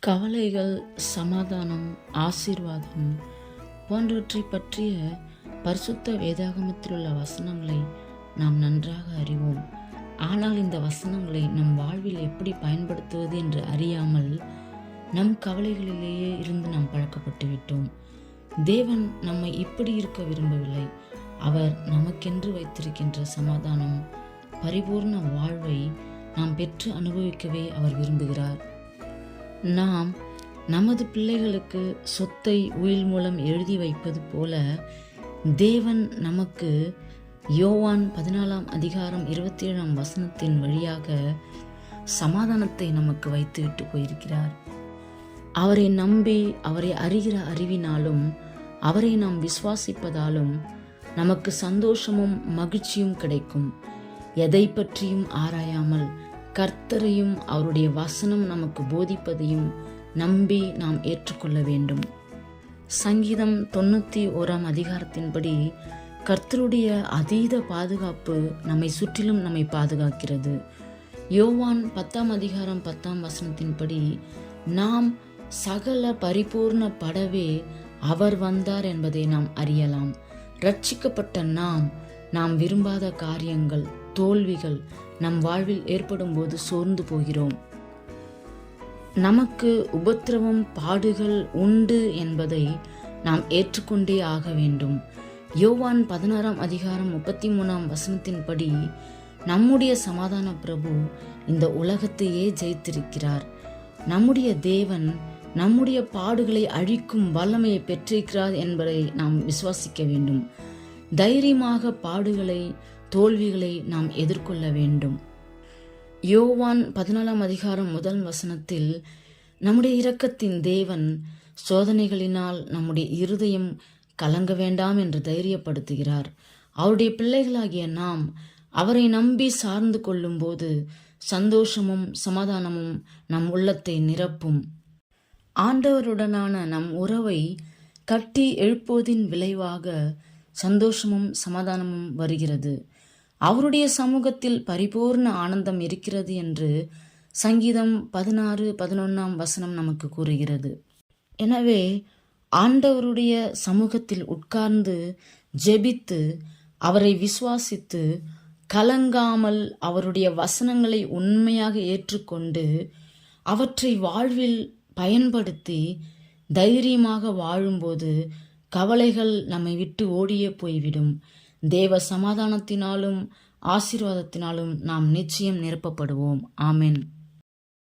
கவலைகள், சமாதானம், ஆசீர்வாதம் போன்றவற்றை பற்றிய பரிசுத்த வேதாகமத்தில் உள்ள வசனங்களை நாம் நன்றாக அறிவோம். ஆனால் இந்த வசனங்களை நம் வாழ்வில் எப்படி பயன்படுத்துவது என்று அறியாமல் நம் கவலைகளிலேயே இருந்து நாம் பழக்கப்பட்டு விட்டோம். தேவன் நம்மை இப்படி இருக்க விரும்பவில்லை. அவர் நமக்கென்று வைத்திருக்கின்ற சமாதானம், பரிபூர்ண வாழ்வை நாம் பெற்று அனுபவிக்கவே அவர் விரும்புகிறார். நாம் நமது பிள்ளைகளுக்கு சொத்தை உயில் மூலம் எழுதி வைப்பது போல தேவன் நமக்கு யோவான் 14:27 வழியாக சமாதானத்தை நமக்கு வைத்துவிட்டு போயிருக்கிறார். அவரை நம்பி அவரை அறிகிற அறிவினாலும் அவரை நாம் விசுவாசிப்பதாலும் நமக்கு சந்தோஷமும் மகிழ்ச்சியும் கிடைக்கும். எதை பற்றியும் ஆராயாமல் கர்த்தரையும் அவருடைய வசனம் நமக்கு போதிப்பதையும் நம்பி நாம் ஏற்றுக்கொள்ள வேண்டும். சங்கீதம் 91 கர்த்தருடைய அதீத பாதுகாப்பு நம்மை சுற்றிலும் நம்மை பாதுகாக்கிறது. யோவான் 10:10 நாம் சகல பரிபூர்ண படவே அவர் வந்தார் என்பதை நாம் அறியலாம். ரட்சிக்கப்பட்ட நாம் விரும்பாத காரியங்கள், தோல்விகள் நம் வாழ்வில் ஏற்படும் போது சோர்ந்து போகிறோம். நமக்கு உபத்திரவம், பாடுகள் உண்டு என்பதை நாம் ஏற்றுக்கொண்டே ஆக வேண்டும். யோவான் 16:33 நம்முடைய சமாதான பிரபு இந்த உலகத்தையே ஜெயித்திருக்கிறார். நம்முடைய தேவன் நம்முடைய பாடுகளை அழிக்கும் வல்லமையை பெற்றிருக்கிறார் என்பதை நாம் விசுவாசிக்க வேண்டும். தைரியமாக பாடுகளை, தோல்விகளை நாம் எதிர்கொள்ள வேண்டும். யோவான் 14:1 நம்முடைய இரக்கத்தின் தேவன் சோதனைகளினால் நம்முடைய இருதயம் கலங்க வேண்டாம் என்று தைரியப்படுத்துகிறார். அவருடைய பிள்ளைகளாகிய நாம் அவரை நம்பி சார்ந்து கொள்ளும் போது சந்தோஷமும் சமாதானமும் நம் உள்ளத்தை நிரப்பும். ஆண்டவருடனான நம் உறவை கட்டி எழுப்புவதின் விளைவாக சந்தோஷமும் சமாதானமும் வருகிறது. அவருடைய சமூகத்தில் பரிபூர்ண ஆனந்தம் இருக்கிறது என்று சங்கீதம் 16:11 நமக்கு கூறுகிறது. எனவே ஆண்டவருடைய சமூகத்தில் உட்கார்ந்து ஜெபித்து அவரை விசுவாசித்து கலங்காமல் அவருடைய வசனங்களை உண்மையாக ஏற்றுக்கொண்டு அவற்றை வாழ்வில் பயன்படுத்தி தைரியமாக வாழும்போது கவலைகள் நம்மை விட்டு ஓடியே போய்விடும். தேவ சமாதானத்தினாலும் ஆசீர்வாதத்தினாலும் நாம் நிச்சயம் நிரப்பப்படுவோம். ஆமென்.